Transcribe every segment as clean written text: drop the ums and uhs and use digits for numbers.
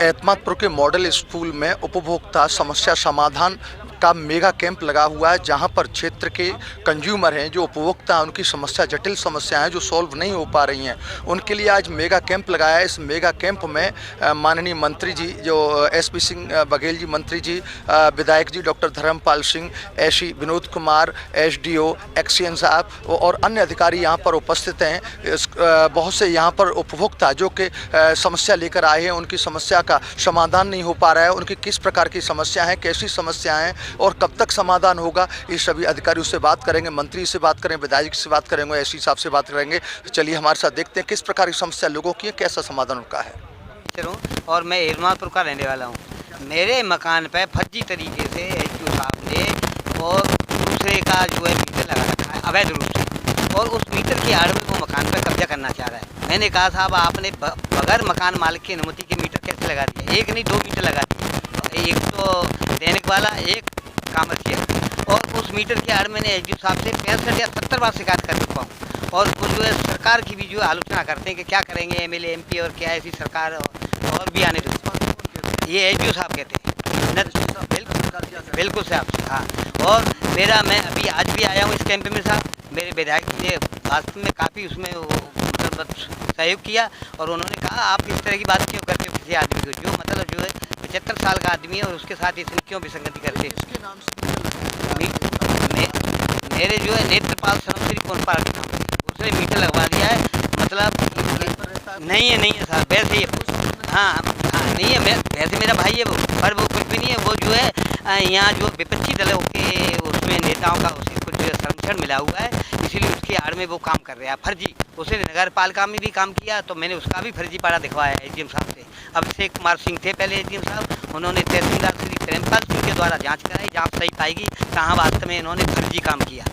एतमादपुर के model school में उपभोक्ता समस्या समाधान का मेगा कैंप लगा हुआ है, जहां पर क्षेत्र के कंज्यूमर हैं, जो उपभोक्ता हैं, उनकी समस्या जटिल समस्याएं हैं जो सॉल्व नहीं हो पा रही हैं, उनके लिए आज मेगा कैंप लगाया है। इस मेगा कैंप में माननीय मंत्री जी जो एसपी सिंह बघेल जी मंत्री जी, विधायक ji doctor Dharampal Singh, SC Vinod Kumar, SDO XEN साहब और अन्य अधिकारी यहां पर उपस्थित हैं। बहुत से यहां पर उपभोक्ता जो कि समस्या लेकर आए हैं, उनकी समस्या का समाधान नहीं हो पा रहा है, उनकी किस प्रकार की समस्या है, कैसी समस्याएं हैं और कब तक समाधान होगा, ये सभी अधिकारियों से बात करेंगे। मंत्री से बात करेंगे, विधायक से बात करेंगे, एससी साहब से बात करेंगे। चलिए हमारे साथ देखते हैं किस प्रकार की समस्या लोगों की है, कैसा समाधान उनका है। और मैं एतमादपुर का रहने वाला हूँ। मेरे मकान पर फर्जी तरीके से एसडीओ साहब ने और दूसरे का जो है मीटर लगा रखा है अवैध रूप से, और उस मीटर की आड़ में वो मकान पर कब्जा करना चाह रहा है। मैंने कहा साहब आपने बगैर मकान मालिक की अनुमति के मीटर कैसे लगा दिए? एक नहीं 2 मीटर लगा दिए, एक तो दैनिक वाला, एक कमर्शियल। और उस मीटर के आड़ मैंने एसडीओ साहब से 65 या 70 बार शिकायत कर चुका हूँ। और वो जो है सरकार की भी जो आलोचना करते हैं कि क्या करेंगे एमएलए एमपी और क्या ऐसी सरकार और भी आने दो। ये एसडीओ साहब कहते हैं बिल्कुल साहब। हाँ, और मैं अभी आज भी आया हूँ इस कैंप में साहब। मेरे विधायक जी ने वास्तव में काफ़ी उसमें मतलब सहयोग किया, और उन्होंने कहा आप इस तरह की बात क्यों करते हो किसी आदमी को जो मतलब जो है 75 साल का आदमी है और उसके साथ इसमें क्यों विसंगति करते हैं? मेरे जो है नेत्रपाल श्री कौन पार्टी नाम है, उसने मीटर लगवा दिया है। मतलब नहीं है साहब, वैसे ही हाँ नहीं है, वैसे मेरा भाई है वो, पर वो कुछ भी नहीं है। वो जो है यहाँ जो विपक्षी दलों के उसमें नेताओं का उसी कुछ संरक्षण मिला हुआ है, इसीलिए उसकी आड़ में वो काम कर रहा है फर्जी। उसने नगर पालिका में भी काम किया, तो मैंने उसका भी फर्जी पाड़ा दिखवाया एसडीएम साहब से। अभिषेक कुमार सिंह थे पहले एसडीएम साहब, उन्होंने तहसीलदार श्री प्रेमपाल सिंह के द्वारा जांच कराई, जांच सही पाएगी कहाँ वास्तव में इन्होंने फर्जी काम किया।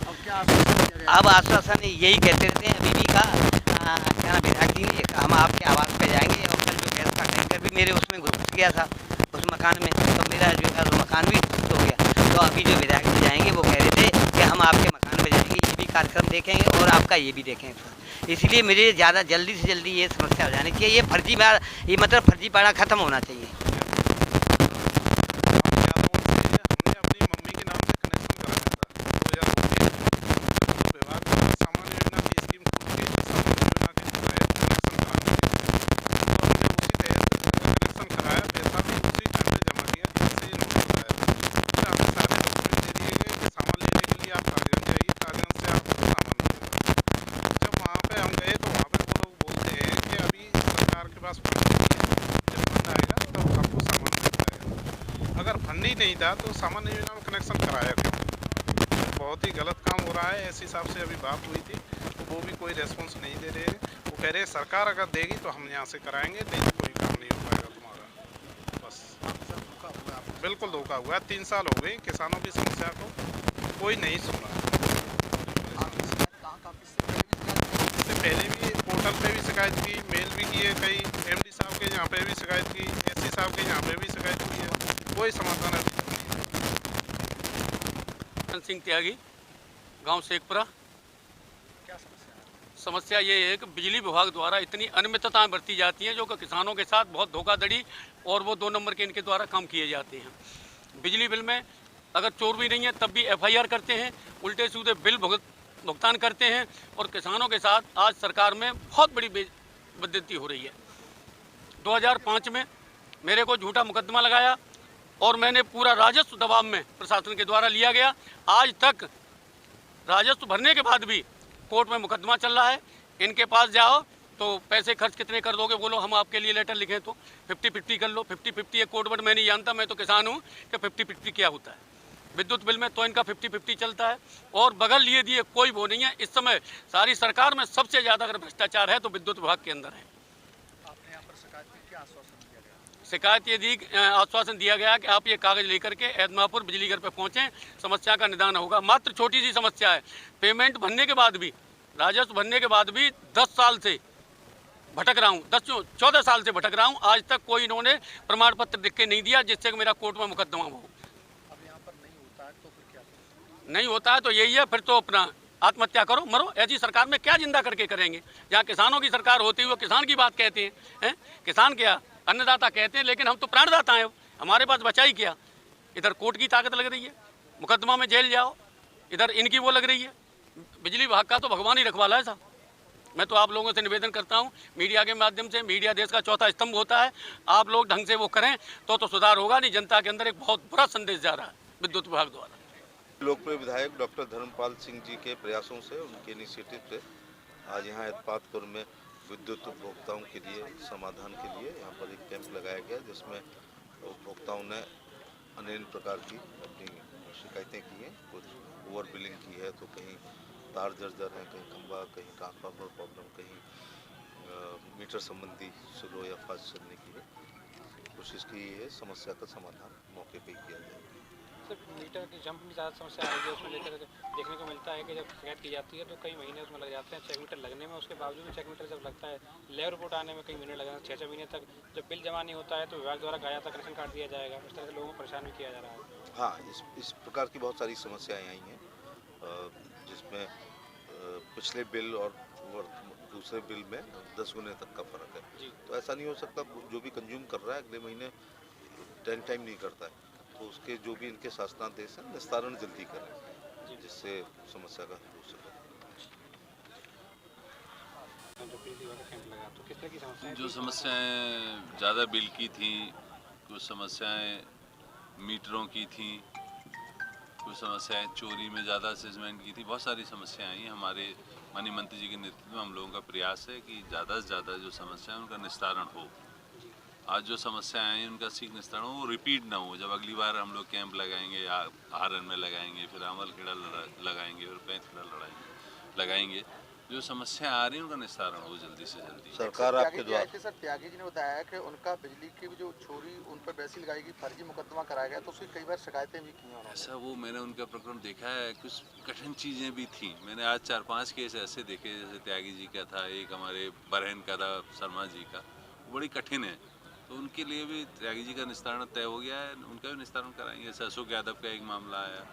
अब आश्वासन यही कहते रहते हैं अभी भी का क्या नाम विधायक जी ने, हम आपके आवास पे जाएंगे। और कल जो गैस का टैंकर भी मेरे उसमें घुस गया था उस मकान में, तो मेरा जो है मकान भी ध्वस्त हो गया। तो अभी जो विधायक जी जाएंगे वो कह रहे थे कि हम आपके मकान में जाएंगे, ये भी कार्यक्रम देखेंगे और आपका ये भी देखेंगे। इसलिए मुझे ज़्यादा जल्दी से जल्दी ये समस्या हो जानी चाहिए, ये मतलब फर्जी पाड़ा ख़त्म होना चाहिए। नहीं था तो सामान्य योजना में कनेक्शन कराया क्यों? बहुत ही गलत काम हो रहा है। ऐसे हिसाब से अभी बात हुई थी तो वो भी कोई रेस्पॉन्स नहीं दे रहे हैं। वो कह रहे हैं सरकार अगर देगी तो हम यहाँ से कराएंगे, नहीं तो कोई काम नहीं हो पाएगा तुम्हारा। बस बिल्कुल धोखा हुआ है। 3 साल हो गए किसानों की समस्या को कोई नहीं सुना। इससे पहले भी पोर्टल पे भी शिकायत की, मेल भी किए, कई एमडी साहब के यहाँ पे भी शिकायत की, एससी साहब के यहाँ पे भी शिकायत की है, कोई समाधान नहीं। सिंह त्यागी, गांव शेखपुरा। क्या समस्या है? समस्या ये है कि बिजली विभाग द्वारा इतनी अनियमितताएं बरती जाती हैं जो कि किसानों के साथ बहुत धोखाधड़ी और वो 2 नंबर के इनके द्वारा काम किए जाते हैं। बिजली बिल में अगर चोर भी नहीं है तब भी FIR करते हैं, उल्टे सीधे बिल भुगतान करते हैं, और किसानों के साथ आज सरकार में बहुत बड़ी बेइज्जती हो रही है। 2005 में मेरे को झूठा मुकदमा लगाया और मैंने पूरा राजस्व दबाव में प्रशासन के द्वारा लिया गया। आज तक राजस्व भरने के बाद भी कोर्ट में मुकदमा चल रहा है। इनके पास जाओ तो पैसे खर्च कितने कर दोगे, बोलो हम आपके लिए लेटर लिखें तो 50-50 कर लो। 50-50 एक कोड वर्ड मैं नहीं जानता, मैं तो किसान हूँ कि 50-50 क्या होता है। विद्युत बिल में तो इनका 50-50 चलता है और बगल लिए दिए कोई वो नहीं है। इस समय सारी सरकार में सबसे ज़्यादा अगर भ्रष्टाचार है तो विद्युत विभाग के अंदर है। आपने यहाँ पर शिकायत की, क्या आश्वासन दिया गया? शिकायत ये आश्वासन दिया गया कि आप ये कागज़ लेकर के एतमादपुर बिजली घर पर पहुँचें, समस्या का निदान होगा। मात्र छोटी सी समस्या है, पेमेंट भरने के बाद भी, राजस्व भरने के बाद भी 10 साल से भटक रहा हूँ, 14 साल से भटक रहा हूँ। आज तक कोई इन्होंने प्रमाण पत्र लिख के नहीं दिया जिससे कि मेरा कोर्ट में मुकदमा हो। अब यहाँ पर नहीं होता है तो फिर क्या? नहीं होता है तो यही है, फिर तो अपना आत्महत्या करो, मरो। ऐसी सरकार में क्या जिंदा करके करेंगे? जहाँ किसानों की सरकार होती हुई किसान की बात कहते हैं, किसान क्या अन्नदाता कहते हैं, लेकिन हम तो प्राणदाता हैं। हमारे पास बचा ही क्या। इधर कोर्ट की ताकत लग रही है, मुकदमा में जेल जाओ, इधर इनकी वो लग रही है। बिजली विभाग का तो भगवान ही रखवाला है साहब। मैं तो आप लोगों से निवेदन करता हूँ मीडिया के माध्यम से, मीडिया देश का चौथा स्तंभ होता है, आप लोग ढंग से वो करें तो सुधार होगा, नहीं जनता के अंदर एक बहुत बुरा संदेश जा रहा है विद्युत विभाग द्वारा। लोकप्रिय विधायक डॉक्टर धर्मपाल सिंह जी के प्रयासों से, उनके इनिशिएटिव से आज यहाँ इत्पातपुर में विद्युत उपभोक्ताओं के लिए समाधान के लिए यहाँ पर एक कैंप लगाया गया, जिसमें उपभोक्ताओं ने अनेक प्रकार की अपनी शिकायतें की हैं। कुछ ओवर बिलिंग की है, तो कहीं तार जर्जर है, कहीं खंभा, कहीं ट्रांसफार्मर प्रॉब्लम, कहीं मीटर संबंधी स्लो या फास्ट चलने की है। कोशिश की है समस्या का समाधान मौके पर ही किया जाए। सिर्फ मीटर की जंप में ज़्यादा समस्या आ रही है, उसमें लेकर देखने को मिलता है कि जब शिकायत की जाती है तो कई महीने उसमें लग जाते हैं चेक मीटर लगने में। उसके बावजूद भी चेक मीटर जब लगता है, लेबर रिपोर्ट आने में कई महीने लग जाते हैं, 6-6 महीने तक। जब बिल जमा नहीं होता है तो विभाग द्वारा कहा जाता है कनेक्शन काट दिया जाएगा। इस तरह से लोगों को परेशान भी किया जा रहा है। हाँ, इस प्रकार की बहुत सारी समस्याएं आई हैं, जिसमें पिछले बिल और दूसरे बिल में 10 गुने तक का फ़र्क है। तो ऐसा नहीं हो सकता, जो भी कंज्यूम कर रहा है अगले महीने टाइम नहीं करता है, तो उसके जो भी इनके शासनादेश हैं निस्तारण जल्दी करें, जिससे समस्या का हल हो सके। जो समस्याएं ज़्यादा बिल की थी, कुछ समस्याएं मीटरों की थी, कुछ समस्याएं चोरी में ज़्यादा असेसमेंट की थी, बहुत सारी समस्याएं आई। हमारे माननीय मंत्री जी के नेतृत्व में हम लोगों का प्रयास है कि ज़्यादा से ज़्यादा जो समस्याएं उनका निस्तारण हो। आज जो समस्याएं आई उनका शीघ्र निस्तारण हो, वो रिपीट ना हो। जब अगली बार हम लोग कैंप लगाएंगे या आहरण में लगाएंगे, फिर आमल खेड़ा लगाएंगे, फिर पैंत खेड़ा लगाएंगे, जो समस्याएं आ रही हैं उनका निस्तारण हो जल्दी से जल्दी। सरकार आपके द्वारा सर त्यागी जी ने बताया कि उनका बिजली की जो चोरी उन पर वैसी लगाएगी, फर्जी मुकदमा कराया गया, तो उसकी कई बार शिकायतें भी की हैं। ऐसा वो मैंने उनका प्रकरण देखा है, कुछ कठिन चीज़ें भी थी। मैंने आज 4-5 केस ऐसे देखे, जैसे त्यागी जी का था, एक हमारे बहन का था, शर्मा जी का, वो बड़ी कठिन है। तो उनके लिए भी त्यागी जी का निस्तारण तय हो गया है, उनका भी निस्तारण कराएंगे। जैसे अशोक यादव का एक मामला आया,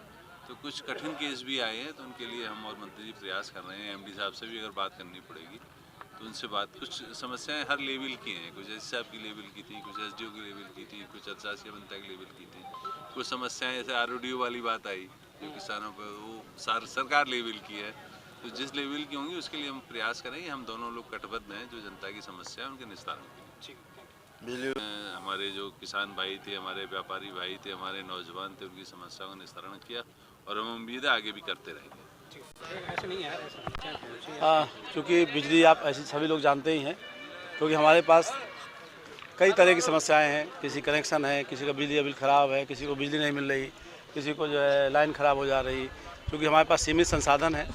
तो कुछ कठिन केस भी आए हैं, तो उनके लिए हम और मंत्री जी प्रयास कर रहे हैं। एमडी साहब से भी अगर बात करनी पड़ेगी तो उनसे बात, कुछ समस्याएं हर लेवल की हैं, कुछ एस साहब की लेवल की थी, कुछ एसडीओ की लेवल की थी, कुछ अर्थशास्त्री बनता की लेवल की थी, कुछ समस्याएं जैसे आरओडीओ वाली बात आई जो किसानों पर, वो सरकार लेवल की है। तो जिस लेवल की होंगी उसके लिए हम प्रयास करेंगे। हम दोनों लोग कटिबद्ध हैं जो जनता की समस्या है उनके निस्तारण के लिए। हमारे जो किसान भाई थे, हमारे व्यापारी भाई थे, हमारे नौजवान थे, उनकी समस्याओं का निस्तारण किया और हम उम्मीद है आगे भी करते रहेंगे। ऐसा नहीं है, क्योंकि बिजली आप ऐसे सभी लोग जानते ही हैं, क्योंकि हमारे पास कई तरह की समस्याएं हैं। किसी कनेक्शन है, किसी का बिजली बिल ख़राब है, किसी को बिजली नहीं मिल रही, किसी को जो है लाइन ख़राब हो जा रही। क्योंकि हमारे पास सीमित संसाधन है,